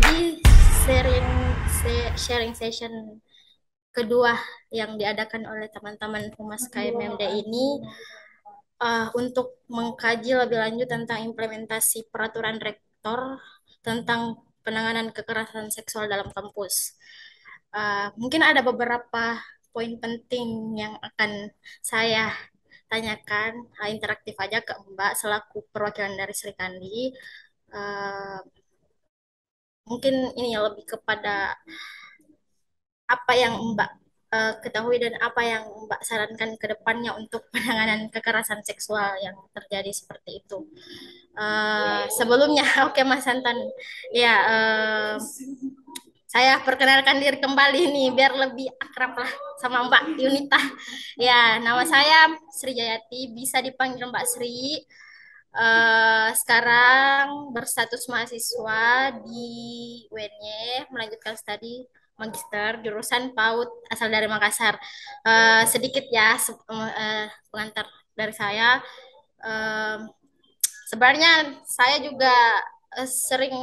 Di sharing sharing session kedua yang diadakan oleh teman-teman Humas KMMD ini untuk mengkaji lebih lanjut tentang implementasi peraturan rektor tentang penanganan kekerasan seksual dalam kampus. Mungkin ada beberapa poin penting yang akan saya tanyakan, interaktif aja ke Mbak selaku perwakilan dari Sri Kandi. Uh, Mungkin ini ya lebih kepada apa yang Mbak ketahui dan apa yang Mbak sarankan ke depannya untuk penanganan kekerasan seksual yang terjadi seperti itu. Sebelumnya, oke Mas Santan, ya saya perkenalkan diri kembali nih biar lebih akrab lah sama Mbak Yunita. Ya, nama saya Sri Jayati, bisa dipanggil Mbak Sri. Sekarang berstatus mahasiswa di UNY, melanjutkan studi magister jurusan PAUD asal dari Makassar. Sedikit ya pengantar dari saya. Eh, Sebenarnya saya juga sering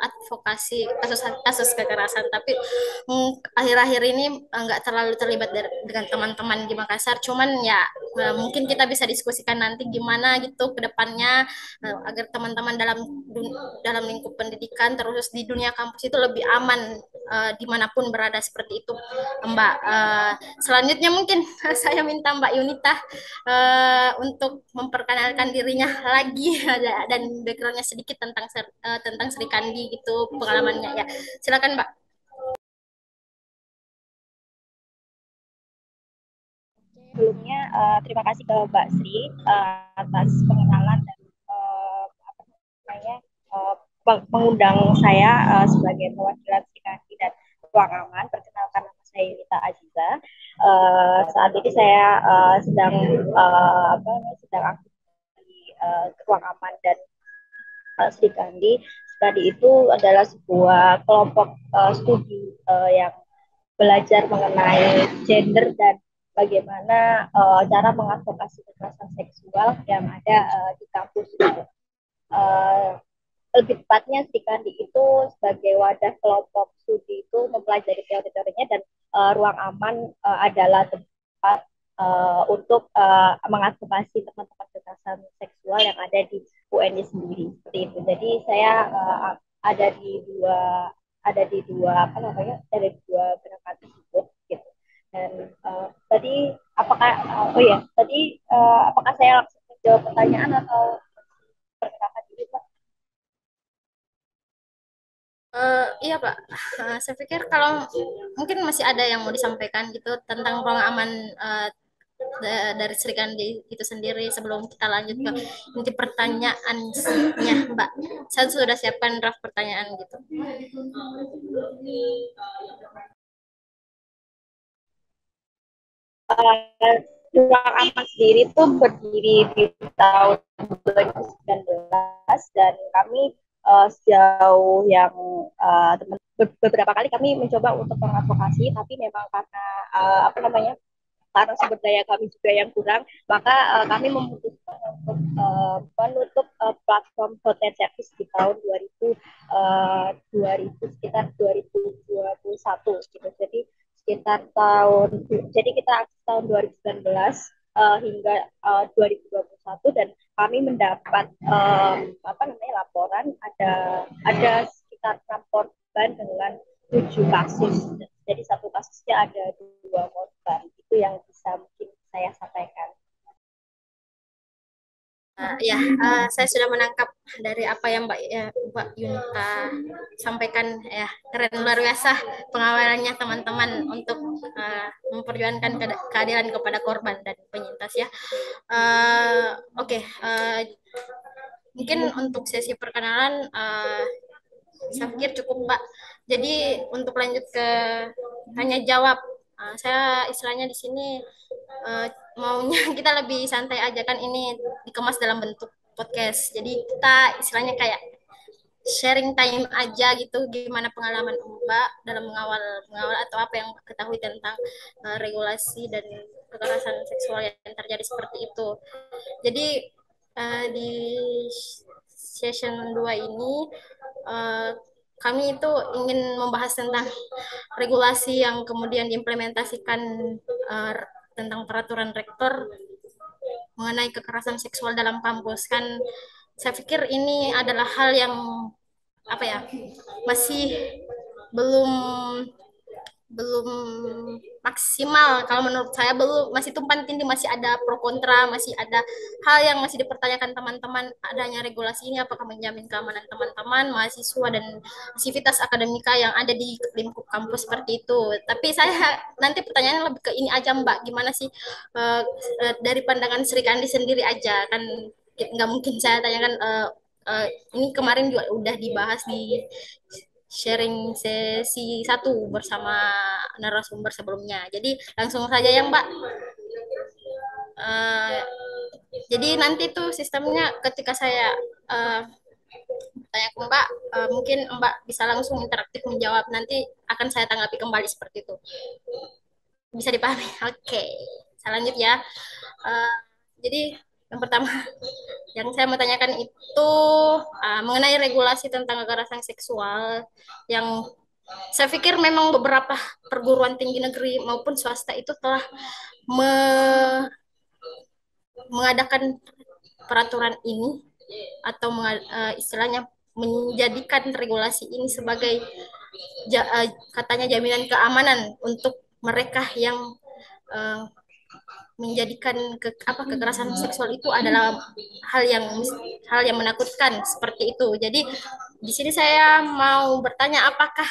advokasi kasus kekerasan, tapi akhir-akhir ini nggak terlalu terlibat dengan teman-teman di Makassar. Cuman ya mungkin kita bisa diskusikan nanti gimana gitu ke depannya agar teman-teman dalam lingkup pendidikan terus di dunia kampus itu lebih aman dimanapun berada seperti itu, Mbak. Selanjutnya mungkin saya minta Mbak Yunita untuk memperkenalkan dirinya lagi dan backgroundnya sedikit tentang Sri Kandi gitu pengalamannya ya. Silakan Mbak. Sebelumnya terima kasih ke Mbak Sri atas pengenalan dan apa namanya mengundang saya sebagai perwakilan Sri Kandi dan Ruang Aman. Perkenalkan nama saya Yunita Aziza. Saat ini saya sedang sedang aktif di Ruang Aman dan Sri Kandi. Studi itu adalah sebuah kelompok studi yang belajar mengenai gender dan bagaimana cara mengadvokasi kekerasan seksual yang ada di kampus itu. Uh, Lebih tepatnya Stikandi itu sebagai wadah kelompok studi itu mempelajari teori-teorinya dan ruang aman adalah tempat untuk mengadvokasi teman-teman kekerasan seksual yang ada di UNY sendiri seperti itu. Jadi saya ada di dua apa namanya ada di dua gerakan tersebut gitu. Dan tadi apakah oh ya tadi apakah saya langsung menjawab pertanyaan atau perkenalkan diri Pak? Iya Pak, saya pikir kalau mungkin masih ada yang mau disampaikan gitu tentang ruang aman dari Sri Kandi itu sendiri sebelum kita lanjut ke inti pertanyaannya Mbak. Saya sudah siapkan draft pertanyaan gitu. Ruang Aman sendiri tuh berdiri di tahun 2019 dan kami sejauh yang beberapa kali kami mencoba untuk mengadvokasi tapi memang karena apa namanya karena sumber daya kami juga yang kurang, maka kami memutuskan untuk menutup platform hotel service di tahun 2000 sekitar 2021 gitu. Jadi sekitar jadi kita tahun 2019 hingga 2021 dan kami mendapat apa namanya laporan ada sekitar 6 korban dengan 7 kasus. Jadi satu kasusnya ada 2 korban. Itu yang bisa mungkin saya sampaikan. Ya, saya sudah menangkap dari apa yang Mbak Yunita sampaikan ya, keren luar biasa pengawalannya teman-teman untuk memperjuangkan keadilan kepada korban dan penyintas ya. Oke, mungkin untuk sesi perkenalan saya pikir cukup Mbak. Jadi untuk lanjut ke tanya jawab, saya istilahnya di sini uh, maunya kita lebih santai aja kan ini dikemas dalam bentuk podcast. Jadi kita istilahnya kayak sharing time aja gitu gimana pengalaman Mbak dalam mengawal mengawal atau apa yang ketahui tentang regulasi dan kekerasan seksual yang terjadi seperti itu. Jadi di session 2 ini uh, kami itu ingin membahas tentang regulasi yang kemudian diimplementasikan eh, tentang peraturan rektor mengenai kekerasan seksual dalam kampus. Kan saya pikir ini adalah hal yang apa ya, masih belum belum maksimal kalau menurut saya, belum, masih tumpang tindih, masih ada pro kontra, masih ada hal yang masih dipertanyakan teman-teman. Adanya regulasi ini apakah menjamin keamanan teman-teman mahasiswa dan aktivitas akademika yang ada di lingkup kampus seperti itu. Tapi saya nanti pertanyaannya lebih ke ini aja Mbak, gimana sih dari pandangan Sri Kandi sendiri aja, kan nggak mungkin saya tanyakan ini kemarin juga udah dibahas di sharing sesi satu bersama narasumber sebelumnya. Jadi langsung saja ya Mbak. Eh, jadi nanti tuh sistemnya ketika saya eh, tanya ke Mbak, mungkin Mbak bisa langsung interaktif menjawab. Nanti akan saya tanggapi kembali seperti itu. Bisa dipahami? Oke. Saya lanjut ya. Eh, jadi yang pertama yang saya mau tanyakan itu mengenai regulasi tentang kekerasan seksual yang saya pikir memang beberapa perguruan tinggi negeri maupun swasta itu telah me- mengadakan peraturan ini atau istilahnya menjadikan regulasi ini sebagai katanya jaminan keamanan untuk mereka yang uh, menjadikan kekerasan seksual itu adalah hal yang hal yang menakutkan seperti itu. Jadi di sini saya mau bertanya, apakah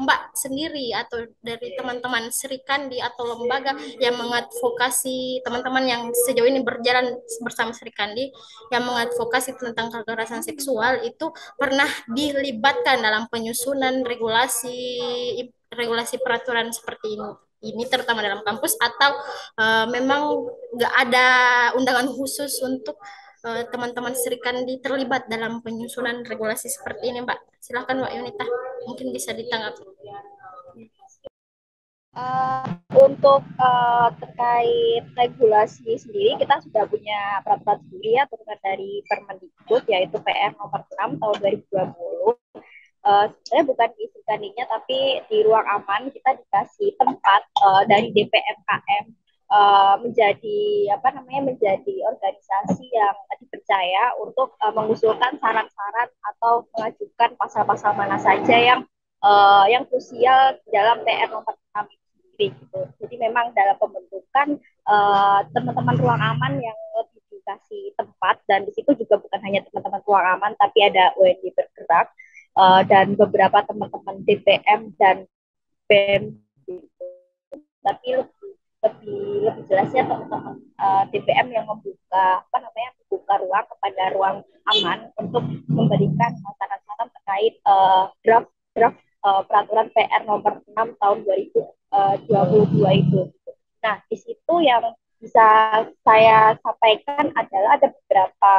Mbak sendiri atau dari teman-teman Sri Kandi atau lembaga yang mengadvokasi, teman-teman yang sejauh ini berjalan bersama Sri Kandi yang mengadvokasi tentang kekerasan seksual itu pernah dilibatkan dalam penyusunan regulasi peraturan seperti ini terutama dalam kampus, atau memang nggak ada undangan khusus untuk teman-teman Sri Kandi terlibat dalam penyusunan regulasi seperti ini, Mbak. Silakan Mbak Yunita, mungkin bisa ditanggapi. Uh, untuk terkait regulasi sendiri, kita sudah punya peraturan sendiri ya, turun dari Permendikbud, yaitu PR nomor 6 tahun 2020. Sebenarnya bukan isi tandingnya, tapi di ruang aman kita dikasih tempat dari DPMKM menjadi apa namanya, menjadi organisasi yang dipercaya untuk mengusulkan saran-saran atau mengajukan pasal-pasal mana saja yang krusial dalam PR nomor 6 gitu. Jadi memang dalam pembentukan teman-teman ruang aman yang lebih dikasih tempat, dan di situ juga bukan hanya teman-teman ruang aman, tapi ada WNI bergerak dan beberapa teman-teman DPM dan BEM gitu. Tapi lebih jelasnya teman-teman DPM yang membuka apa namanya, membuka ruang kepada ruang aman untuk memberikan saran-saran terkait draft draft peraturan PR nomor 6 tahun 2022 itu. Nah, di situ yang bisa saya sampaikan adalah ada beberapa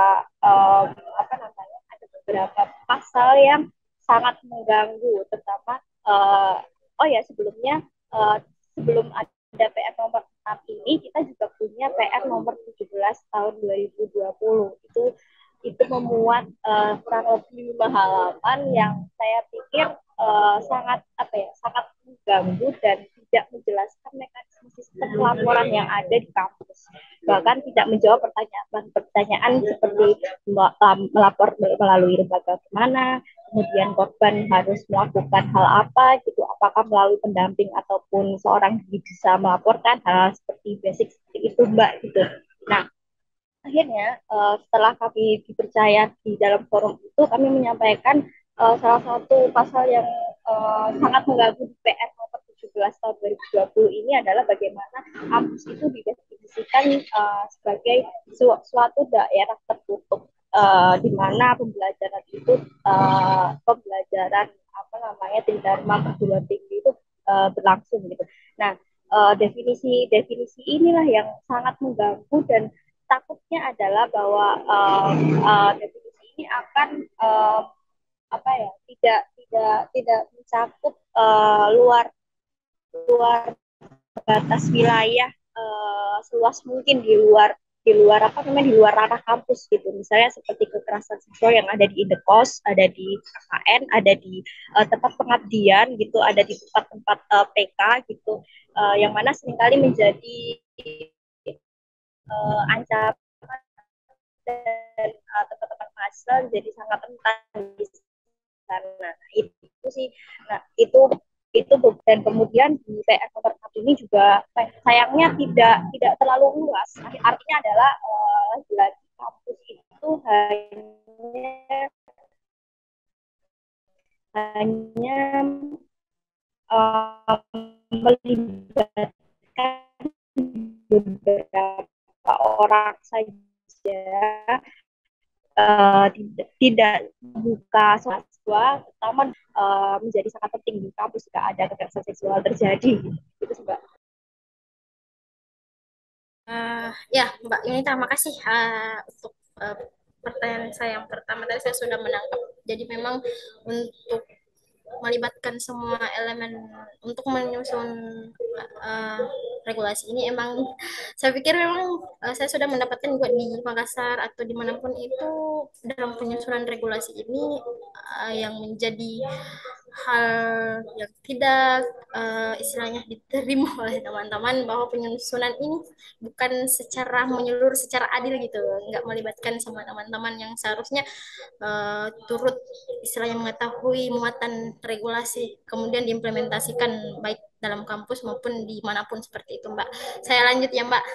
apa namanya, ada beberapa pasal yang sangat mengganggu, terutama oh ya, sebelumnya sebelum ada PR nomor 6 ini, kita juga punya PR nomor 17 tahun 2020. Itu memuat kurang lebih 5 halaman yang saya pikir sangat apa ya, sangat mengganggu dan tidak menjelaskan mekanisme sistem pelaporan yang ada di kampus. Bahkan tidak menjawab pertanyaan seperti melapor melalui lembaga mana, kemudian korban harus melakukan hal apa gitu, apakah melalui pendamping ataupun seorang diri bisa melaporkan hal seperti basic seperti itu Mbak gitu. Nah, akhirnya setelah kami dipercaya di dalam forum itu, kami menyampaikan salah satu pasal yang sangat mengganggu di PR nomor 17 tahun 2020 ini adalah bagaimana kampus itu didefinisikan sebagai suatu daerah tertutup, di mana pembelajaran itu pembelajaran apa namanya, tridharma perguruan tinggi itu berlangsung gitu. Nah, definisi inilah yang sangat mengganggu, dan takutnya adalah bahwa definisi ini akan apa ya, tidak mencakup luar luar batas wilayah seluas mungkin di luar di luar apa namanya di luar ranah kampus gitu, misalnya seperti kekerasan seksual yang ada di indekos, ada di KKN, ada di tempat pengabdian gitu, ada di tempat-tempat PK gitu, yang mana seringkali menjadi ancaman dan tempat-tempat mahasiswa jadi sangat rentan di sana. Nah, itu sih, nah itu dan kemudian di PR nomor 1 ini juga sayangnya tidak terlalu luas. Artinya adalah lagi kampus itu hanya melibatkan beberapa orang saja, tidak membuka siswa, terutama menjadi sangat penting di kampus jika ada kekerasan seksual terjadi. Itu sih, Mbak. Ya, Mbak, ini terima kasih untuk pertanyaan saya yang pertama tadi saya sudah menangkap. Jadi memang untuk melibatkan semua elemen untuk menyusun uh, regulasi ini emang saya pikir memang saya sudah mendapatkan juga di Makassar atau dimanapun itu dalam penyusunan regulasi ini yang menjadi hal yang tidak istilahnya diterima oleh teman-teman bahwa penyusunan ini bukan secara menyeluruh secara adil gitu, nggak melibatkan sama teman-teman yang seharusnya turut istilahnya mengetahui muatan regulasi kemudian diimplementasikan baik dalam kampus maupun dimanapun seperti itu Mbak. Saya lanjut ya Mbak.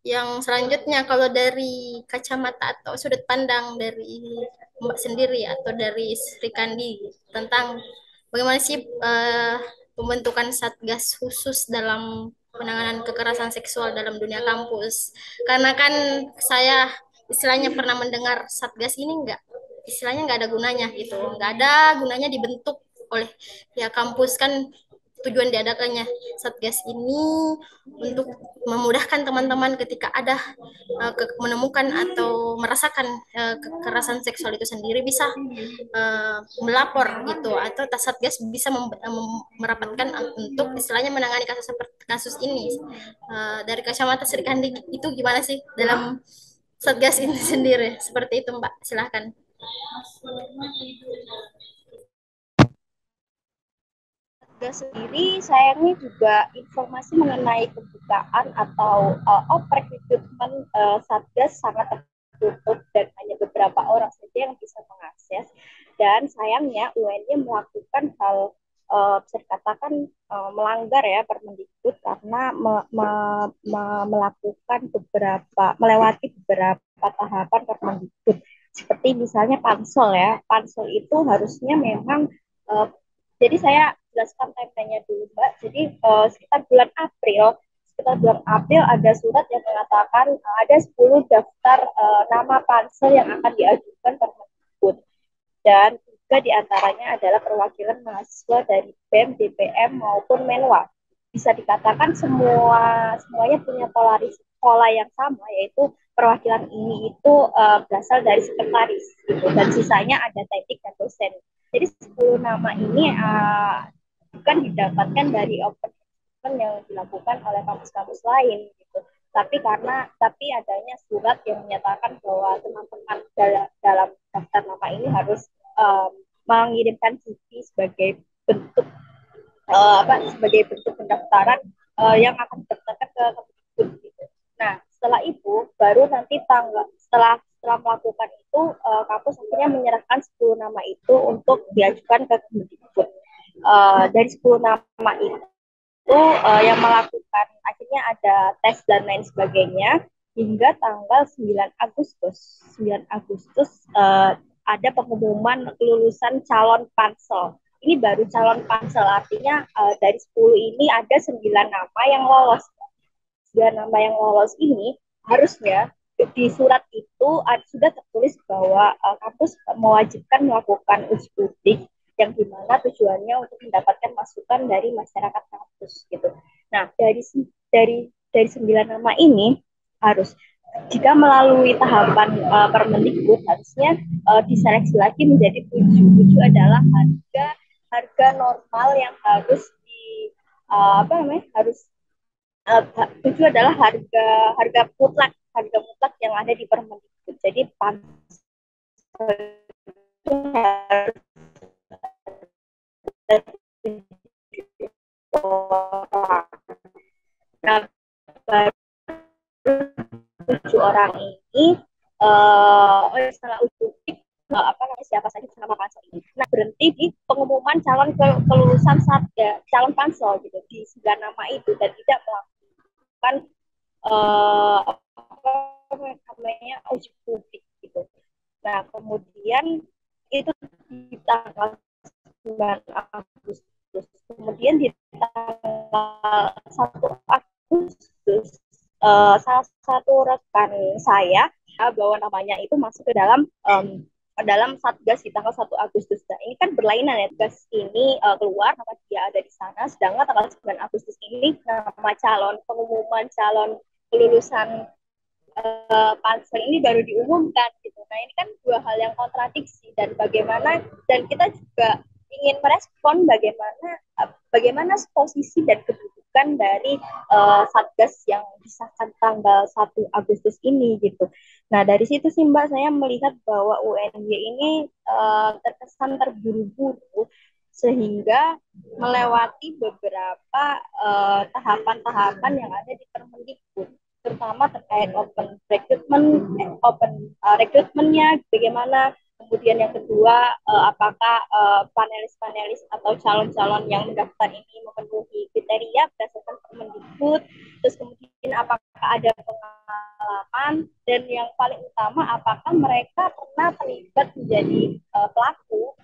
Yang selanjutnya kalau dari kacamata atau sudut pandang dari Mbak sendiri atau dari Sri Kandi tentang bagaimana sih pembentukan satgas khusus dalam penanganan kekerasan seksual dalam dunia kampus. Karena kan saya istilahnya pernah mendengar satgas ini enggak istilahnya nggak ada gunanya gitu, nggak ada gunanya dibentuk oleh ya kampus kan tujuan diadakannya satgas ini untuk memudahkan teman-teman ketika ada menemukan atau merasakan kekerasan seksual itu sendiri bisa melapor gitu atau satgas bisa merapatkan untuk istilahnya menangani kasus seperti kasus ini. Dari kacamata Sri Kandi itu gimana sih dalam satgas ini sendiri? Seperti itu Mbak, silahkan. Sendiri sayangnya juga informasi mengenai kebukaan atau oprek recruitment satgas sangat tertutup dan hanya beberapa orang saja yang bisa mengakses, dan sayangnya UNY melakukan hal bisa dikatakan melanggar ya Permendikbud karena melakukan melewati beberapa tahapan Permendikbud, seperti misalnya pansel ya. Pansel itu harusnya memang uh, jadi saya jelaskan timelinenya dulu, Mbak. Jadi sekitar bulan April ada surat yang mengatakan ada 10 daftar nama pansel yang akan diajukan Permendikbud, dan tiga diantaranya adalah perwakilan mahasiswa dari BEM, DPM maupun Menwa. Bisa dikatakan semuanya punya pola yang sama, yaitu perwakilan ini itu berasal dari sekretaris gitu, dan sisanya ada teknik dan dosen. Jadi 10 nama ini bukan didapatkan dari open yang dilakukan oleh kampus-kampus lain gitu. Tapi adanya surat yang menyatakan bahwa teman-teman dalam daftar nama ini harus mengirimkan CV sebagai bentuk pendaftaran yang akan didaftarkan ke Kemdikbud gitu. Nah, setelah itu baru nanti setelah melakukan itu kampus akhirnya menyerahkan 10 nama itu untuk diajukan ke Kemdikbud. Dari 10 nama itu yang melakukan akhirnya ada tes dan lain sebagainya hingga tanggal 9 Agustus. 9 Agustus ada pengumuman kelulusan calon pansel. Ini baru calon pansel, artinya dari 10 ini ada 9 nama yang lolos. 9 nama yang lolos ini harusnya di surat itu sudah tertulis bahwa kampus mewajibkan melakukan uji publik yang dimana tujuannya untuk mendapatkan masukan dari masyarakat kampus gitu. Nah, dari 9 nama ini harus jika melalui tahapan Permendikbud harusnya diseleksi lagi menjadi 7. 7 adalah harga normal yang harus harus tujuh adalah harga harga mutlak yang ada di Permendikbud. Jadi pansel itu harus nah, baru 7 orang ini setelah uji apa namanya siapa saja sama pansel ini. Nah berhenti di pengumuman calon kelulusan calon pansel gitu di 9 nama itu dan tidak melakukan apa namanya uji publik gitu. Nah kemudian itu di tanggal 9 Agustus. Kemudian di tanggal 1 Agustus salah satu rekan saya bahwa namanya itu masuk ke dalam Satgas di tanggal 1 Agustus. Nah, ini kan berlainan ya, Satgas ini keluar nama dia ada di sana, sedangkan tanggal 9 Agustus ini nama pengumuman calon kelulusan pansel ini baru diumumkan gitu. Nah ini kan dua hal yang kontradiksi dan kita juga ingin merespon bagaimana posisi dan kedudukan dari Satgas yang disahkan tanggal 1 Agustus ini gitu. Nah dari situ sih Mbak saya melihat bahwa UNY ini terkesan terburu-buru sehingga melewati beberapa tahapan-tahapan yang ada di Permendikbud terutama terkait open rekrutmennya bagaimana kemudian yang kedua apakah panelis-panelis atau calon-calon yang mendaftar ini memenuhi kriteria berdasarkan Permendikbud terus kemudian apakah ada pengalaman dan yang paling utama apakah mereka pernah terlibat menjadi pelaku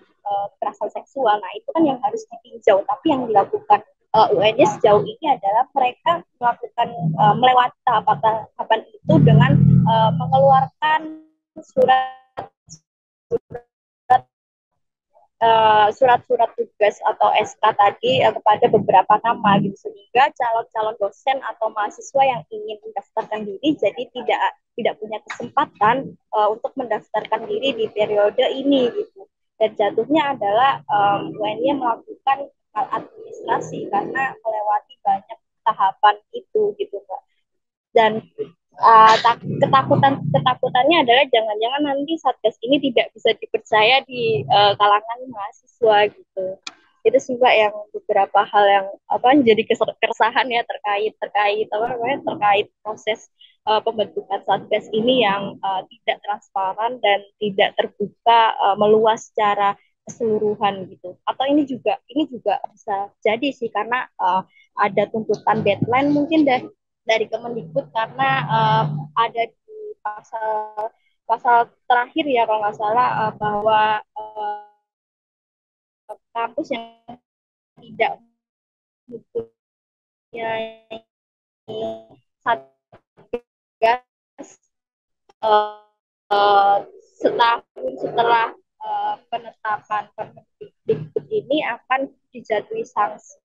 kekerasan seksual. Nah itu kan yang harus ditinjau tapi yang dilakukan UN-nya sejauh ini adalah mereka melakukan melewati tahapan itu dengan mengeluarkan surat-surat tugas atau SK tadi kepada beberapa nama gitu sehingga calon-calon dosen atau mahasiswa yang ingin mendaftarkan diri jadi tidak punya kesempatan untuk mendaftarkan diri di periode ini gitu dan jatuhnya adalah UN-nya melakukan administrasi karena melewati banyak tahapan itu gitu Mbak. Dan ketakutannya adalah jangan-jangan nanti Satgas ini tidak bisa dipercaya di kalangan mahasiswa gitu. Itu sih Mbak yang beberapa hal yang jadi keresahan ya terkait proses pembentukan Satgas ini yang tidak transparan dan tidak terbuka meluas secara keseluruhan gitu. Atau ini juga bisa jadi sih karena ada tuntutan deadline mungkin dari Kemendikbud karena ada di pasal pasal terakhir ya kalau nggak salah bahwa kampus yang tidak mempunyai satgas uh, uh, setahun setelah penetapan Kemendikbud ini akan dijatuhi sanksi.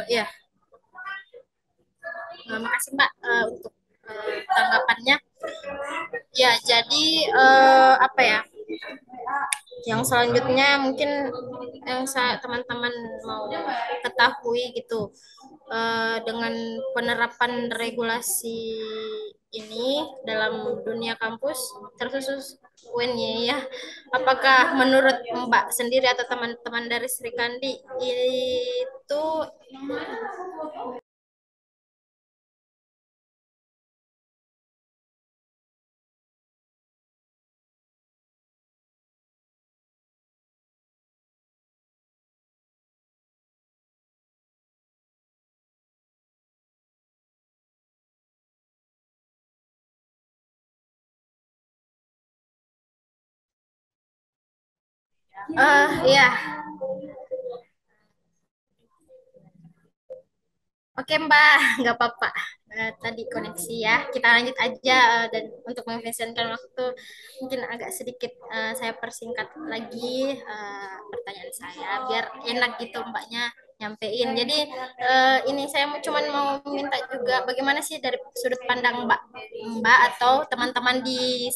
Ya, makasih Mbak untuk tanggapannya. Ya, jadi apa ya? Yang selanjutnya mungkin yang teman-teman mau ketahui gitu dengan penerapan regulasi ini dalam dunia kampus terkhusus UNY ya. Apakah menurut Mbak sendiri atau teman-teman dari Sri Kandi itu ya. Oke Mbak, nggak apa-apa. Tadi koneksi ya. Kita lanjut aja dan untuk mengefisienkan waktu mungkin agak sedikit saya persingkat lagi pertanyaan saya biar enak gitu Mbaknya. nyampein. Jadi ini saya cuman mau minta juga bagaimana sih dari sudut pandang Mbak atau teman-teman di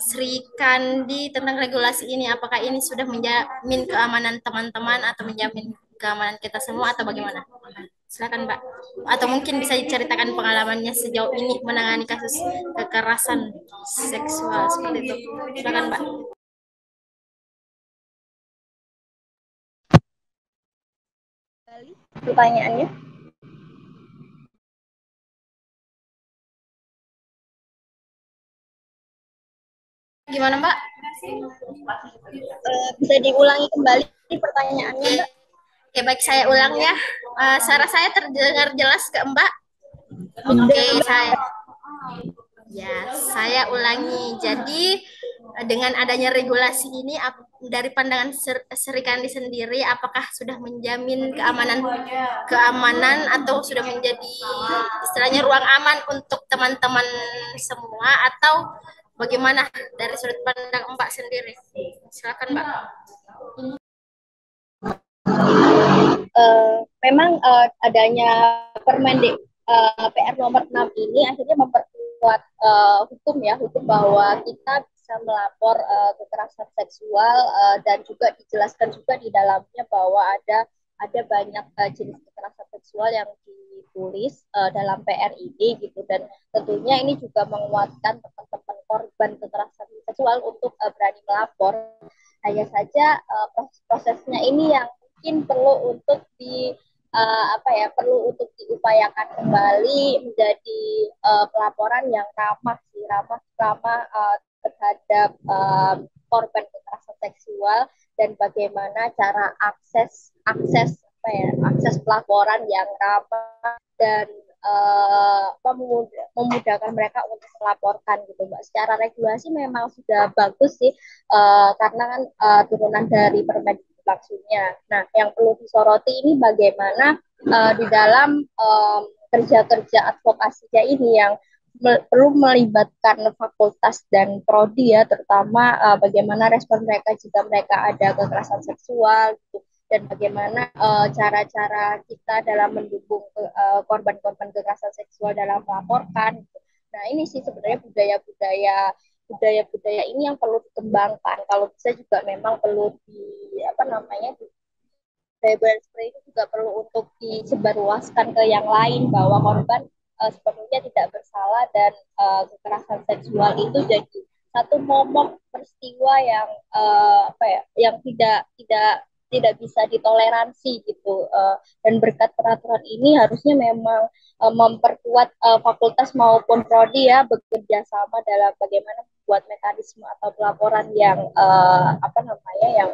Sri Kandi tentang regulasi ini. Apakah ini sudah menjamin keamanan teman-teman atau menjamin keamanan kita semua atau bagaimana? Silakan Mbak. Atau mungkin bisa diceritakan pengalamannya sejauh ini menangani kasus kekerasan seksual seperti itu. Silakan Mbak. Pertanyaannya, Gimana Mbak? bisa diulangi kembali pertanyaannya, Oke, Mbak? oke, baik saya ulang ya. Suara saya terdengar jelas ke Mbak? Oke, Sudah, saya Mbak. ya saya ulangi. Jadi dengan adanya regulasi ini dari pandangan Sri Kandi sendiri, apakah sudah menjamin keamanan keamanan atau sudah menjadi istilahnya ruang aman untuk teman-teman semua atau bagaimana dari sudut pandang Mbak sendiri? Silakan Mbak. Memang adanya Permendik PR nomor 6 ini akhirnya memperkuat hukum ya, hukum bahwa kita bisa melapor kekerasan seksual dan juga dijelaskan juga di dalamnya bahwa ada banyak jenis kekerasan seksual yang ditulis dalam PR ini gitu, dan tentunya ini juga menguatkan teman-teman korban kekerasan seksual untuk berani melapor. Hanya saja proses-prosesnya ini yang mungkin perlu untuk apa ya, perlu untuk diupayakan kembali menjadi pelaporan yang ramah sih, ramah terhadap korban kekerasan seksual, dan bagaimana cara akses akses apa ya, akses pelaporan yang ramah dan memudahkan mereka untuk melaporkan gitu, Mbak. Secara regulasi memang sudah bagus sih, karena kan turunan dari Permen maksudnya. Nah, yang perlu disoroti ini bagaimana di dalam kerja-kerja advokasinya ini yang perlu melibatkan fakultas dan prodi ya, terutama bagaimana respon mereka jika mereka ada kekerasan seksual gitu, dan bagaimana cara-cara kita dalam mendukung korban-korban kekerasan seksual dalam melaporkan gitu. Nah, ini sih sebenarnya budaya-budaya ini yang perlu dikembangkan. Kalau bisa juga memang perlu di apa namanya, budaya seperti itu juga perlu untuk disebarluaskan ke yang lain bahwa korban sepenuhnya tidak bersalah, dan kekerasan seksual itu jadi satu momok peristiwa yang apa ya, yang tidak bisa ditoleransi gitu, dan berkat peraturan ini harusnya memang memperkuat fakultas maupun prodi ya, bekerja sama dalam bagaimana membuat mekanisme atau pelaporan yang apa namanya,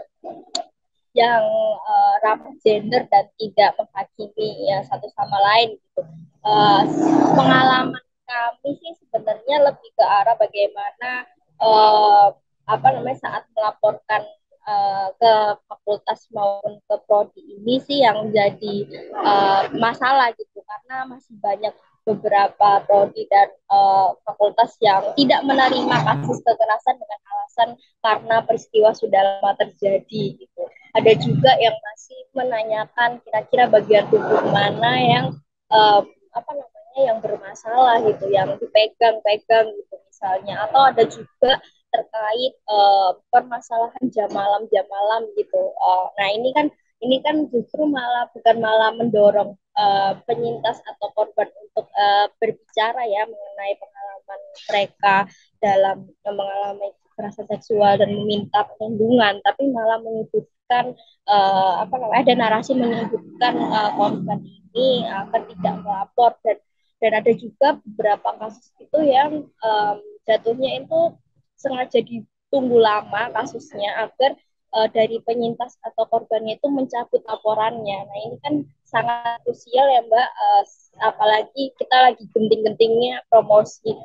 yang ramah gender dan tidak menghakimi ya satu sama lain gitu. Uh, Pengalaman kami sih sebenarnya lebih ke arah bagaimana uh, apa namanya, saat melaporkan ke fakultas maupun ke prodi ini sih yang jadi masalah gitu, karena masih banyak beberapa prodi dan fakultas yang tidak menerima kasus kekerasan dengan alasan karena peristiwa sudah lama terjadi gitu. Ada juga yang masih menanyakan kira-kira bagian tubuh mana yang um, apa namanya, yang bermasalah gitu, yang dipegang-pegang gitu misalnya, atau ada juga terkait permasalahan jam malam gitu. Nah, ini kan justru malah bukan malah mendorong penyintas atau korban untuk berbicara ya mengenai pengalaman mereka dalam mengalami kekerasan seksual dan meminta perlindungan, tapi malah menyebutkan apa namanya, ada narasi menyebutkan korban ini akan tidak melapor, dan ada juga beberapa kasus itu yang jatuhnya itu sengaja ditunggu lama kasusnya agar dari penyintas atau korbannya itu mencabut laporannya. Nah, ini kan sangat krusial ya Mbak, apalagi kita lagi genting-gentingnya promosi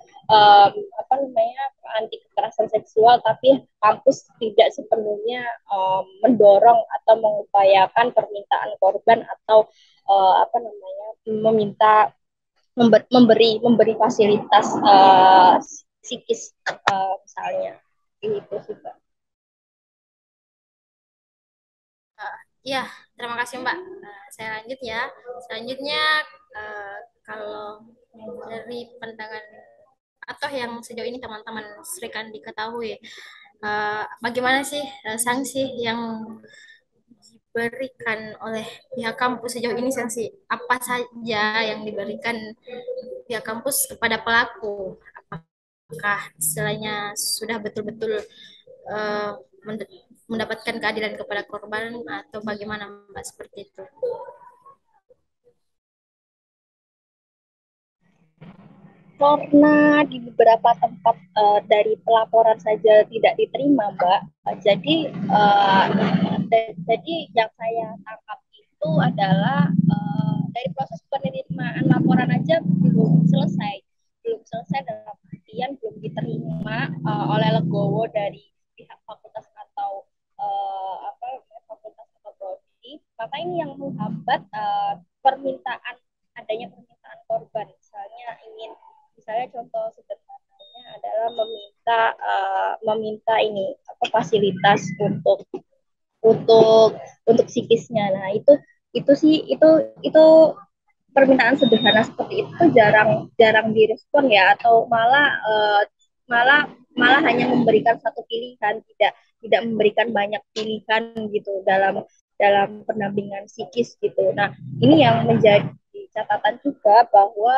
apa namanya, anti kekerasan seksual, tapi kampus tidak sepenuhnya mendorong atau mengupayakan permintaan korban atau apa namanya, meminta memberi fasilitas psikis misalnya itu sih Mbak. Ya, terima kasih Mbak. Saya lanjut ya. Selanjutnya, kalau dari pandangan atau yang sejauh ini teman-teman Serikan diketahui, bagaimana sih sanksi yang diberikan oleh pihak kampus sejauh ini, sanksi apa saja yang diberikan pihak kampus kepada pelaku? Apakah istilahnya sudah betul-betul eh, mendapatkan keadilan kepada korban atau bagaimana Mbak seperti itu? Karena di beberapa tempat dari pelaporan saja tidak diterima, Mbak. Jadi yang saya tangkap itu adalah dari proses penerimaan laporan aja belum selesai dalam artian belum diterima oleh legowo dari pihak fakultas atau fakultas atau prodi. Maka ini yang menghambat permintaan adanya permintaan korban, misalnya contoh sederhananya adalah meminta ini apa fasilitas untuk untuk psikisnya. Nah, itu sih itu permintaan sederhana seperti itu jarang jarang direspon ya, atau malah malah hanya memberikan satu pilihan, tidak memberikan banyak pilihan gitu dalam dalam pendampingan psikis gitu. Nah, ini yang menjadi catatan juga bahwa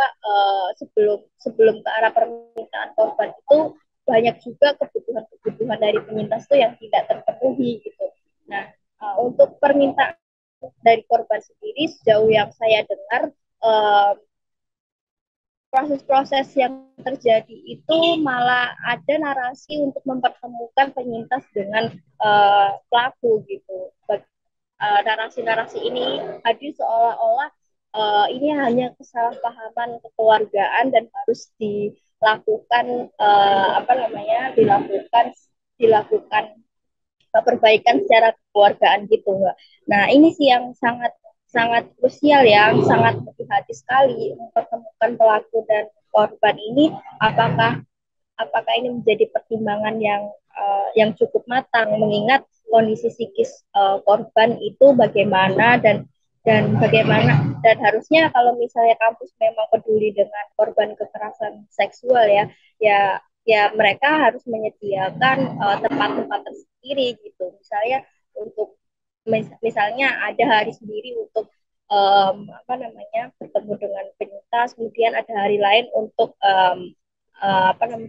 sebelum sebelum ke arah permintaan korban itu banyak juga kebutuhan-kebutuhan dari penyintas itu yang tidak terpenuhi gitu. Nah, untuk permintaan dari korban sendiri sejauh yang saya dengar uh, proses-proses yang terjadi itu malah ada narasi untuk mempertemukan penyintas dengan pelaku gitu. Narasi-narasi ini hadir seolah-olah ini hanya kesalahpahaman kekeluargaan dan harus dilakukan dilakukan perbaikan secara kekeluargaan gitu, Mbak. Nah, ini sih yang sangat sangat krusial ya, sangat hati-hati sekali mempertemukan pelaku dan korban ini. Apakah apakah ini menjadi pertimbangan yang cukup matang, mengingat kondisi psikis korban itu bagaimana, dan harusnya kalau misalnya kampus memang peduli dengan korban kekerasan seksual ya, mereka harus menyediakan tempat-tempat tersendiri gitu, misalnya untuk misalnya ada hari sendiri untuk bertemu dengan penyintas, kemudian ada hari lain untuk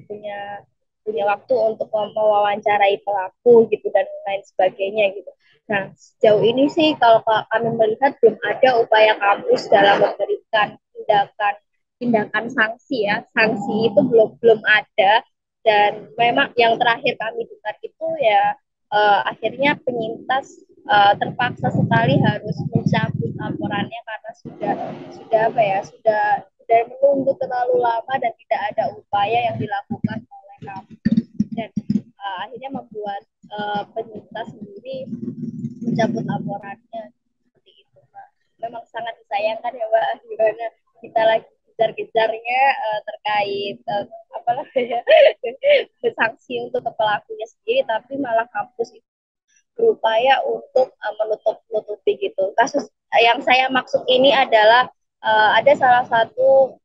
punya punya waktu untuk mewawancarai pelaku gitu dan lain sebagainya gitu. Nah, sejauh ini sih kalau kami melihat belum ada upaya kampus dalam memberikan tindakan tindakan sanksi ya. Sanksi itu belum belum ada, dan memang yang terakhir kami dengar itu ya akhirnya penyintas terpaksa sekali harus mencabut laporannya karena sudah apa ya sudah menunggu terlalu lama dan tidak ada upaya yang dilakukan oleh kampus, dan akhirnya membuat penyintas sendiri mencabut laporannya seperti itu, Mbak. Memang sangat disayangkan ya, Mbak, gimana kita lagi kejar-kejarnya terkait apa namanya sanksi untuk pelakunya sendiri, tapi malah kampus itu berupaya untuk menutup-nutupi gitu. Kasus yang saya maksud ini adalah ada salah satu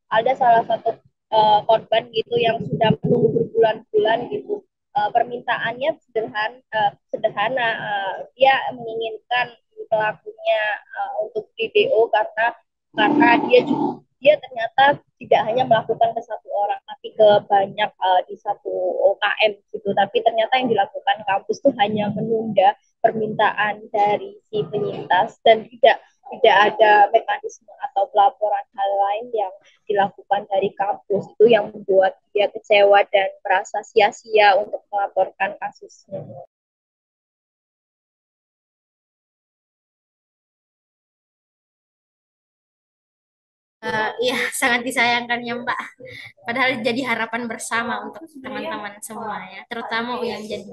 korban gitu yang sudah menunggu berbulan-bulan gitu. Permintaannya sederhana. Dia menginginkan pelakunya untuk di DO karena dia ternyata tidak hanya melakukan ke satu orang tapi ke banyak di satu OKM gitu, tapi ternyata yang dilakukan kampus tuh hanya menunda permintaan dari si penyintas, dan tidak ada mekanisme atau pelaporan hal lain yang dilakukan dari kampus, itu yang membuat dia kecewa dan merasa sia-sia untuk melaporkan kasusnya. Iya, sangat disayangkan ya Mbak. Padahal jadi harapan bersama untuk teman-teman semua ya, terutama yang jadi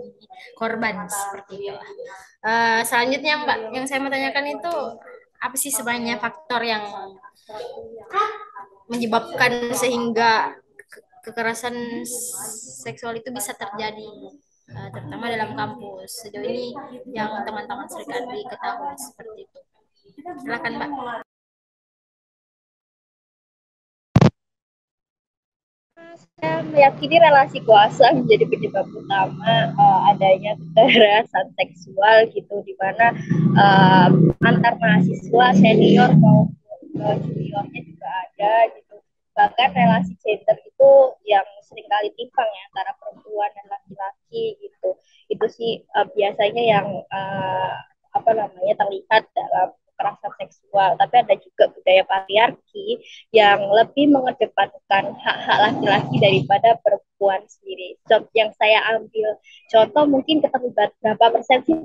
korban seperti itu. Selanjutnya Mbak, yang saya mau tanyakan itu apa sih sebenarnya faktor yang menyebabkan sehingga kekerasan seksual itu bisa terjadi, terutama dalam kampus. Sejauh ini yang teman-teman serikandi ketahui seperti itu. Silakan Mbak. Saya meyakini relasi kuasa menjadi penyebab utama adanya kekerasan seksual gitu, di mana uh, antar mahasiswa senior maupun juniornya juga ada gitu. Bahkan relasi gender itu yang seringkali timpang ya antara perempuan dan laki-laki gitu. Itu sih biasanya yang apa namanya terlihat dalam kekerasan seksual. Tapi ada juga budaya patriarki yang lebih mengedepankan hak-hak laki-laki daripada perempuan sendiri. Contoh yang saya ambil contoh mungkin keterlibat berapa persen sih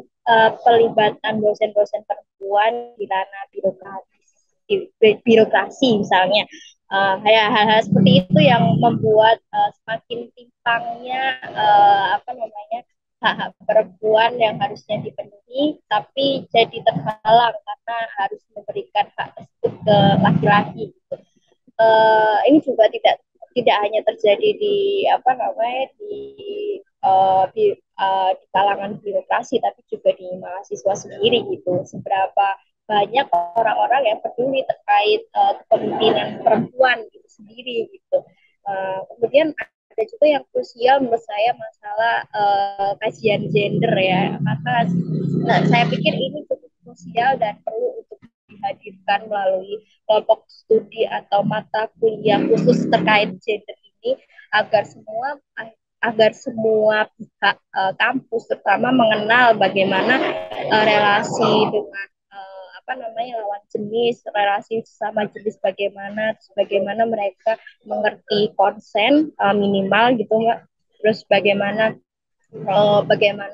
pelibatan dosen-dosen perempuan di ranah birokrasi misalnya. Hal-hal seperti itu yang membuat semakin timpangnya apa namanya hak-hak perempuan yang harusnya dipenuhi tapi jadi terhalang karena harus memberikan hak tersebut ke laki-laki. Ini juga tidak hanya terjadi di apa namanya di kalangan birokrasi tapi juga di mahasiswa sendiri gitu. Seberapa banyak orang-orang yang peduli terkait kepemimpinan perempuan gitu sendiri gitu. Kemudian ada juga yang krusial menurut saya masalah kajian gender ya, karena saya pikir ini cukup krusial dan perlu untuk dihadirkan melalui kelompok studi atau mata kuliah khusus terkait gender ini agar semua pihak kampus terutama mengenal bagaimana relasi dengan apa namanya lawan jenis, relasi sama jenis bagaimana, terus bagaimana mereka mengerti konsen minimal gitu Mbak. Terus bagaimana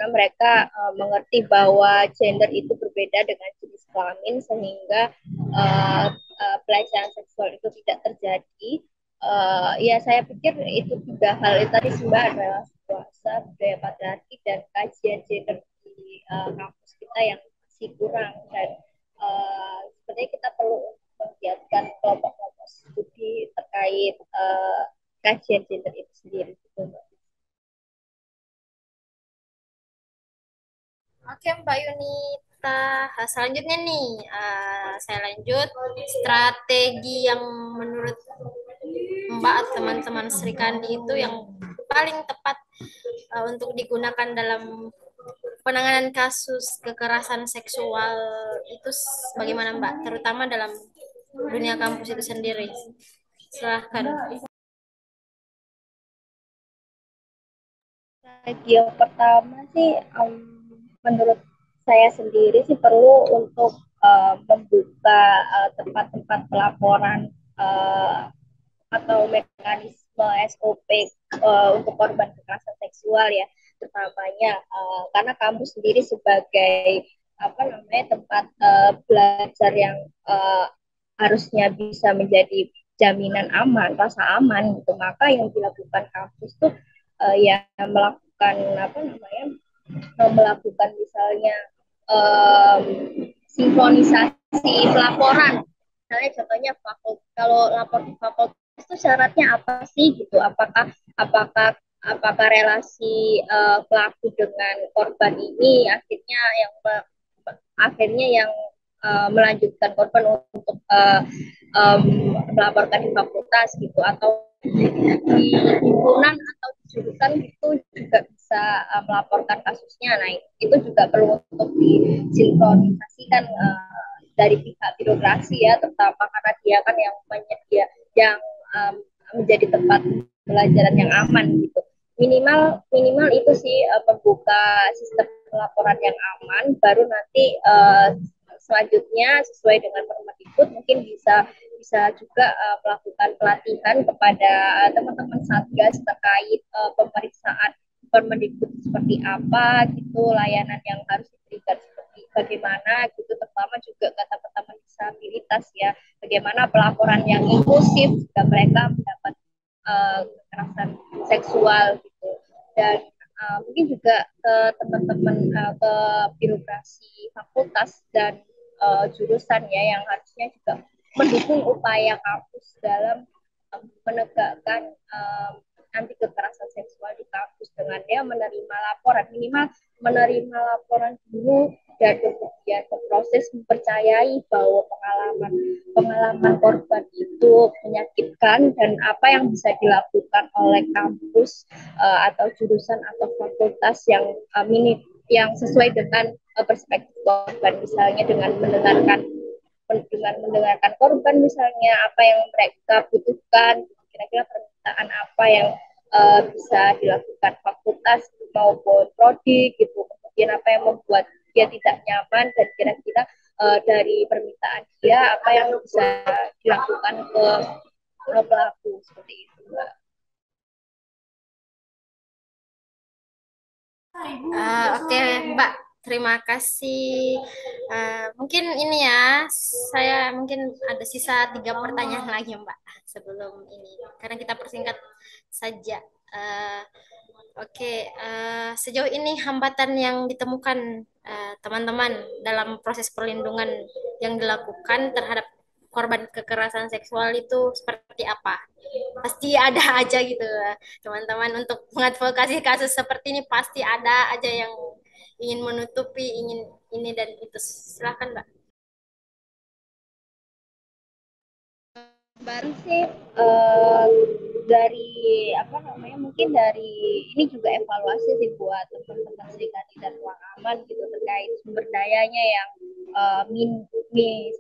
mereka mengerti bahwa gender itu berbeda dengan jenis kelamin sehingga pelecehan seksual itu tidak terjadi. Ya saya pikir itu tiga hal itu tadi Mbak, relasi kuasa, budaya patriarki dan kajian gender di kampus kita yang masih kurang, dan sebenarnya kita perlu menggiatkan kelompok-kelompok studi terkait kajian gender itu sendiri gitu Mbak. Oke Mbak Yunita, selanjutnya nih saya lanjut strategi yang menurut Mbak atau teman-teman Sri Kandi itu yang paling tepat untuk digunakan dalam penanganan kasus kekerasan seksual itu bagaimana Mbak, terutama dalam dunia kampus itu sendiri. Silahkan. Yang pertama sih menurut saya sendiri sih perlu untuk membuka tempat-tempat pelaporan atau mekanisme SOP untuk korban kekerasan seksual ya, terutamanya karena kampus sendiri sebagai apa namanya tempat belajar yang harusnya bisa menjadi jaminan aman, rasa aman gitu, maka yang dilakukan kampus tuh ya melakukan apa namanya melakukan misalnya um, sinkronisasi pelaporan. Misalnya contohnya kalau lapor di fakultas itu syaratnya apa sih gitu? Apakah apakah relasi pelaku dengan korban ini akhirnya yang melanjutkan korban untuk um, melaporkan di fakultas gitu, atau di himpunan atau di jurusan itu juga bisa melaporkan kasusnya. Nah, itu juga perlu untuk disinkronisasikan dari pihak birokrasi ya, terutama karena dia kan yang yang um, menjadi tempat pelajaran yang aman gitu. Minimal itu sih membuka sistem laporan yang aman, baru nanti selanjutnya sesuai dengan Permendikbud mungkin bisa bisa juga melakukan pelatihan kepada teman-teman satgas terkait pemeriksaan Permendikbud seperti apa gitu, layanan yang harus diberikan seperti bagaimana gitu, terutama juga ke teman-teman disabilitas ya, bagaimana pelaporan yang inklusif jika mereka mendapat kekerasan seksual gitu. Dan mungkin juga ke teman-teman ke birokrasi fakultas dan jurusan ya, yang harusnya juga mendukung upaya kampus dalam menegakkan anti kekerasan seksual di kampus dengan dia menerima laporan, minimal menerima laporan dulu dan kemudian berproses mempercayai bahwa pengalaman pengalaman korban itu menyakitkan dan apa yang bisa dilakukan oleh kampus atau jurusan atau fakultas yang yang sesuai dengan perspektif korban, misalnya dengan mendengarkan korban, misalnya apa yang mereka butuhkan, kira-kira permintaan apa yang bisa dilakukan fakultas maupun prodi gitu, kemudian apa yang membuat dia tidak nyaman, dan kira-kira dari permintaan dia apa yang bisa dilakukan ke pelaku, seperti itu, Mbak. Oke, Mbak. Terima kasih. Mungkin ini ya, saya mungkin ada sisa 3 pertanyaan lagi, Mbak, sebelum ini. Karena kita persingkat saja. Eh, oke, sejauh ini hambatan yang ditemukan teman-teman dalam proses perlindungan yang dilakukan terhadap korban kekerasan seksual itu seperti apa? Pasti ada aja gitu teman-teman, untuk mengadvokasi kasus seperti ini pasti ada aja yang ingin menutupi, ingin ini dan itu. Silakan, Mbak. Baru sih eh, dari apa namanya, mungkin dari ini juga evaluasi sih buat teman-teman Serikandi dan Ruang Aman gitu, terkait sumber dayanya yang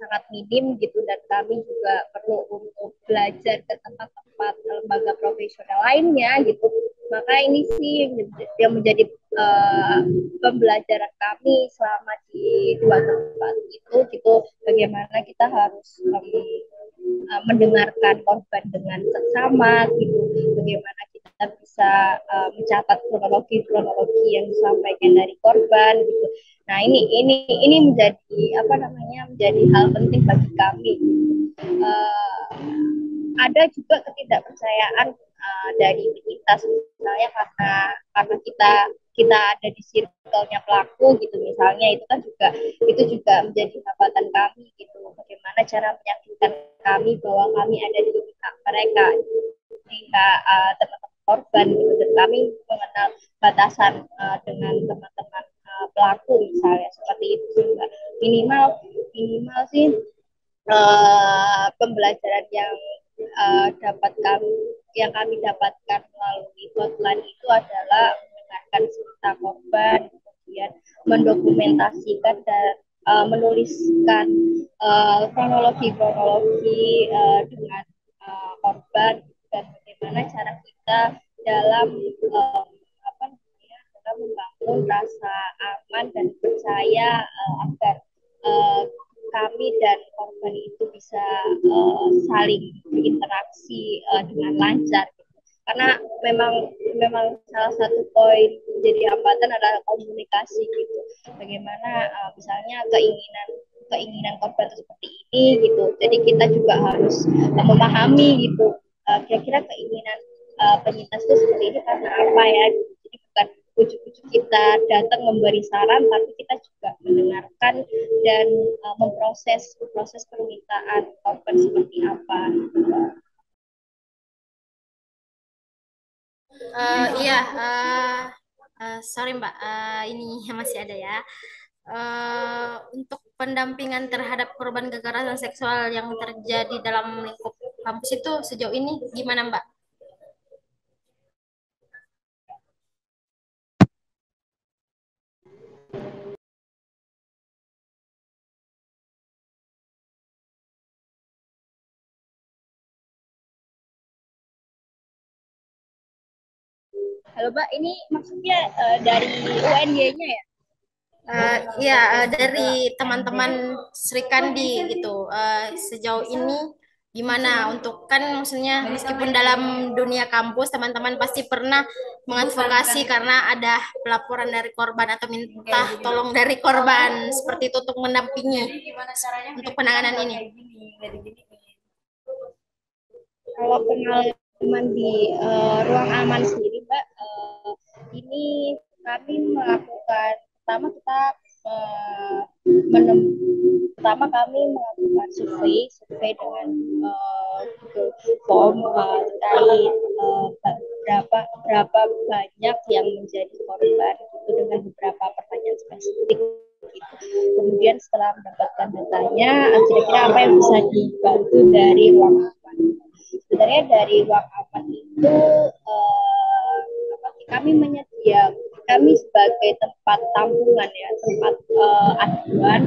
sangat minim gitu, dan kami juga perlu untuk belajar ke tempat-tempat lembaga profesional lainnya gitu. Maka ini sih yang menjadi eh, pembelajaran kami selama di dua tempat itu gitu, bagaimana kita harus mendengarkan korban dengan seksama gitu, bagaimana kita bisa mencatat kronologi yang disampaikan dari korban gitu. Nah, ini menjadi apa namanya, menjadi hal penting bagi kami. Ada juga ketidakpercayaan dari kita, misalnya karena kita ada di circle-nya pelaku gitu, misalnya itu juga menjadi hambatan kami gitu, bagaimana cara meyakinkan kami bahwa kami ada di pihak mereka, pihak teman-teman korban gitu, dan kami mengenal batasan dengan teman-teman pelaku, misalnya seperti itu sih, Mbak. minimal minimal sih pembelajaran yang kami dapatkan melalui hotline itu adalah mendengarkan cerita korban, kemudian mendokumentasikan dan menuliskan kronologi-kronologi dengan korban, dan bagaimana cara kita dalam apa namanya, dalam membangun rasa aman dan percaya agar uh, kami dan korban itu bisa saling berinteraksi dengan lancar. Karena memang memang salah satu poin menjadi hambatan adalah komunikasi gitu. Bagaimana misalnya keinginan korban itu seperti ini gitu. Jadi kita juga harus memahami gitu. Kira-kira keinginan penyintas itu seperti ini karena apa ya? Jadi bukan ujuk-ujuk kita datang memberi saran, tapi kita juga mendengarkan dan proses permintaan korban seperti apa. Iya, sorry Mbak, ini masih ada ya. Untuk pendampingan terhadap korban kekerasan seksual yang terjadi dalam lingkup kampus itu sejauh ini gimana, Mbak? Halo Mbak, ini maksudnya dari UNY-nya ya? Iya, dari teman-teman Sri Kandi gitu. Sejauh ini gimana untuk, kan maksudnya meskipun dalam dunia kampus teman-teman pasti pernah mengadvokasi karena ada pelaporan dari korban atau minta tolong dari korban seperti itu untuk mendampingi untuk penanganan ini. Kalau pengalaman di ruang aman sendiri, Mbak, ini kami melakukan, pertama kita uh, menem, pertama kami melakukan survei dengan Google Form terkait berapa berapa banyak yang menjadi korban itu, dengan beberapa pertanyaan spesifik. Kemudian setelah mendapatkan datanya, kira-kira apa yang bisa dibantu dari ruang aman. Sebenarnya dari ruang aman itu kami kami sebagai tempat tampungan ya, tempat aduan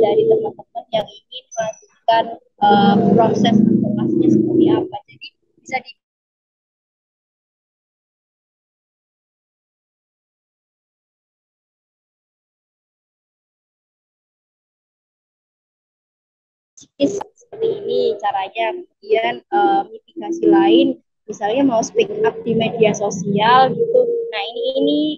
dari teman-teman yang ingin melakukan proses advokasinya seperti apa. Jadi bisa di seperti ini caranya. Kemudian mitigasi lain, misalnya mau speak up di media sosial gitu. Nah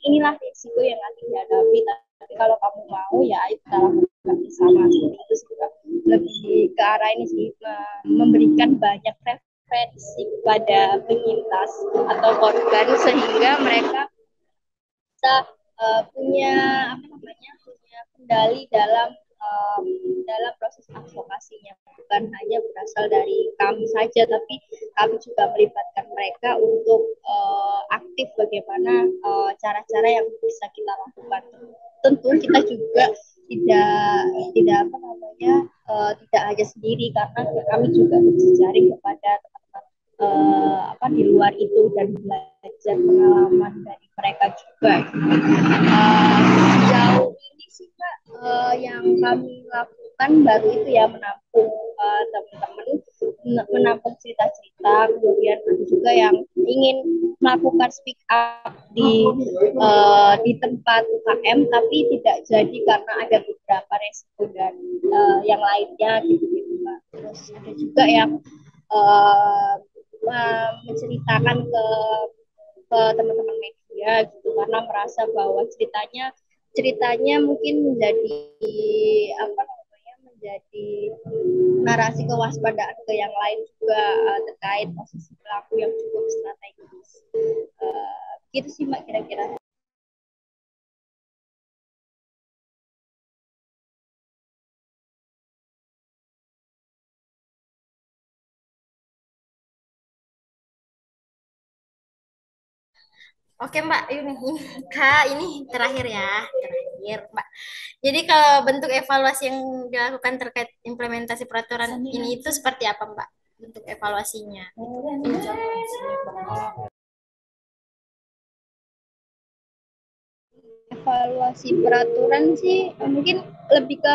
inilah risiko yang nanti dihadapi. Tapi kalau kamu mau ya ayo kita lakukan bersama. Itu juga lebih ke arah ini sih, memberikan banyak referensi kepada penyintas atau korban sehingga mereka bisa punya apa namanya, punya kendali dalam proses advokasinya, bukan hanya berasal dari kami saja, tapi kami juga melibatkan mereka untuk aktif bagaimana cara-cara yang bisa kita lakukan. Tentu kita juga tidak tidak apa namanya tidak hanya sendiri, karena kami juga berjejaring kepada teman-teman di luar itu dan belajar pengalaman dari mereka juga. Jauh ini sih Kak, yang kami lakukan baru itu ya menampung teman-teman, menampung cerita-cerita, kemudian ada juga yang ingin melakukan speak up di tempat UKM tapi tidak jadi karena ada beberapa resiko dan yang lainnya gitu-gitu Mbak. Terus ada juga yang uh, menceritakan ke teman-teman media gitu karena merasa bahwa ceritanya ceritanya mungkin menjadi apa namanya, menjadi narasi kewaspadaan ke yang lain juga terkait posisi pelaku yang cukup strategis. Gitu sih Mbak kira-kira. Oke Mbak, ini Kak, ini terakhir ya, terakhir Mbak. Jadi kalau bentuk evaluasi yang dilakukan terkait implementasi peraturan ini itu seperti apa Mbak? Bentuk evaluasinya? Evaluasi peraturan sih mungkin lebih ke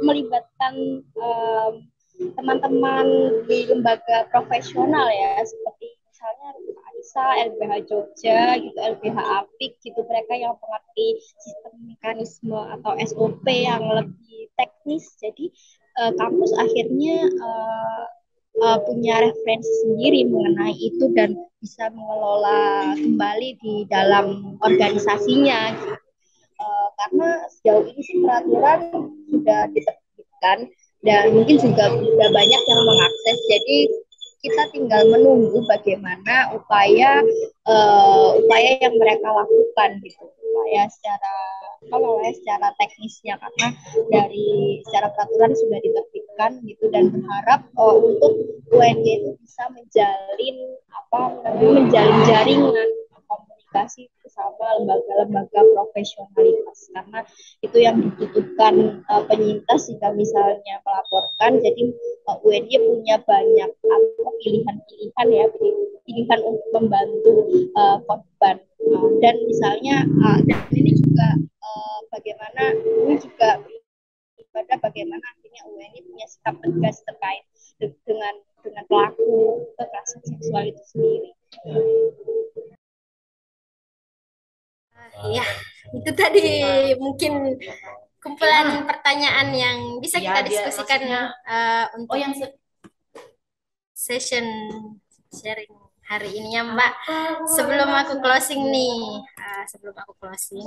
melibatkan teman-teman di lembaga profesional ya, seperti misalnya AISA, LBH Jogja gitu, LBH Apik gitu, mereka yang mengerti sistem mekanisme atau SOP yang lebih teknis. Jadi kampus akhirnya punya referensi sendiri mengenai itu dan bisa mengelola kembali di dalam organisasinya gitu. Karena sejauh ini sih peraturan sudah diterbitkan dan mungkin juga sudah banyak yang mengakses, jadi kita tinggal menunggu bagaimana upaya yang mereka lakukan gitu, upaya secara secara teknisnya, karena dari secara peraturan sudah diterbitkan gitu, dan berharap untuk UNY itu bisa menjalin jaringan komunikasi bersama lembaga-lembaga profesionalitas, karena itu yang dibutuhkan penyintas jika misalnya melaporkan. Jadi UNY punya banyak pilihan-pilihan ya, pilihan untuk membantu korban. Dan misalnya dan ini juga bagaimana ini juga pada bagaimana akhirnya UNY punya sikap tegas terkait dengan pelaku kekerasan seksual itu sendiri. Ya, itu tadi mungkin kumpulan pertanyaan yang bisa kita diskusikan untuk session sharing hari ini ya Mbak. Sebelum aku closing,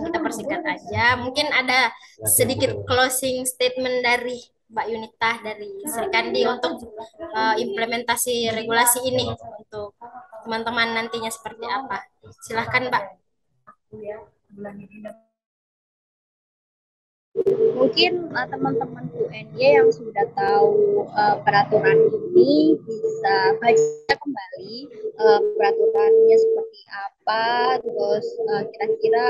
kita persingkat aja. Mungkin ada sedikit closing statement dari Mbak Yunita dari Sri Kandi untuk implementasi regulasi ini untuk teman-teman nantinya seperti apa. Silahkan Mbak. mungkin teman-teman UNY yang sudah tahu peraturan ini bisa baca kembali peraturannya seperti apa, terus kira-kira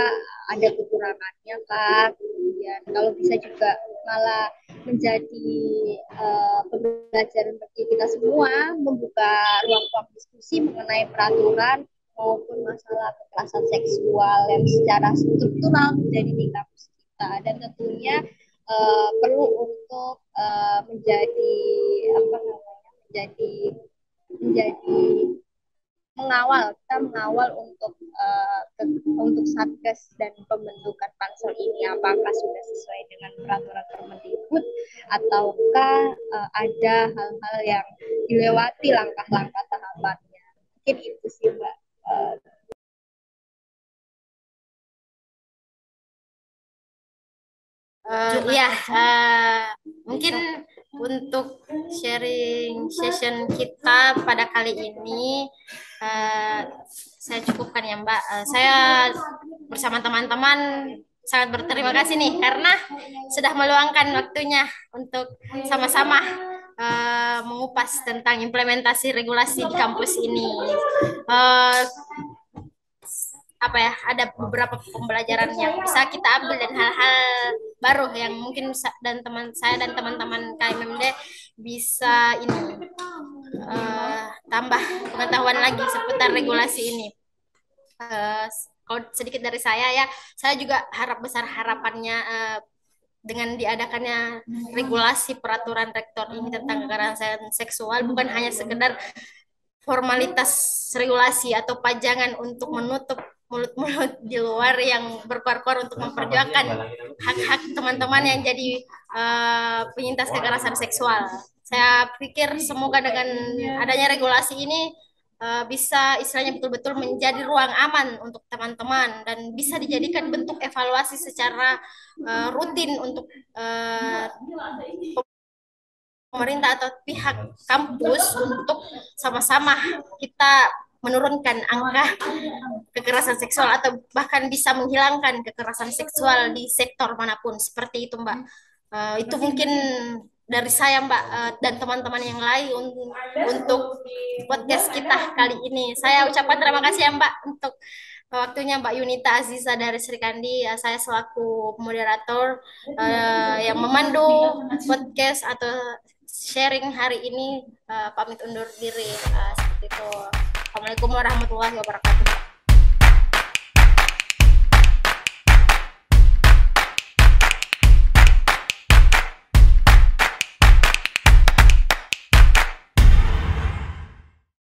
ada kekurangannya kah, kemudian kalau bisa juga malah menjadi pembelajaran bagi kita semua, membuka ruang-ruang diskusi mengenai peraturan maupun masalah kekerasan seksual yang secara struktural menjadi di kampus kita, dan tentunya perlu untuk menjadi apa namanya, menjadi menjadi mengawal, kita mengawal untuk satgas dan pembentukan pansel ini apakah sudah sesuai dengan peraturan Permendikbud ataukah ada hal-hal yang dilewati langkah-langkah tahapannya. Mungkin itu sih Mbak. Iya, mungkin untuk sharing session kita pada kali ini saya cukupkan ya Mbak. Saya bersama teman-teman sangat berterima kasih nih karena sudah meluangkan waktunya untuk sama-sama mengupas tentang implementasi regulasi di kampus ini. Eh, apa ya, ada beberapa pembelajaran yang bisa kita ambil dan hal-hal baru yang mungkin dan teman saya dan teman-teman KMMD bisa ini tambah pengetahuan lagi seputar regulasi ini. Eh, Kalau sedikit dari saya juga harap besar harapannya dengan diadakannya regulasi peraturan rektor ini tentang kekerasan seksual bukan hanya sekedar formalitas regulasi atau pajangan untuk menutup mulut-mulut di luar yang berkuar-kuar untuk memperjuangkan hak-hak teman-teman yang jadi penyintas kekerasan seksual. Saya pikir semoga dengan adanya regulasi ini bisa istilahnya betul-betul menjadi ruang aman untuk teman-teman dan bisa dijadikan bentuk evaluasi secara rutin untuk pemerintah atau pihak kampus untuk sama-sama kita menurunkan angka kekerasan seksual atau bahkan bisa menghilangkan kekerasan seksual di sektor manapun seperti itu Mbak. Itu mungkin dari saya Mbak, dan teman-teman yang lain untuk podcast kita kali ini. Saya ucapkan terima kasih ya Mbak untuk waktunya Mbak Yunita Aziza dari Sri Kandi. Saya selaku moderator yang memandu podcast atau sharing hari ini pamit undur diri seperti itu. Assalamualaikum warahmatullahi wabarakatuh.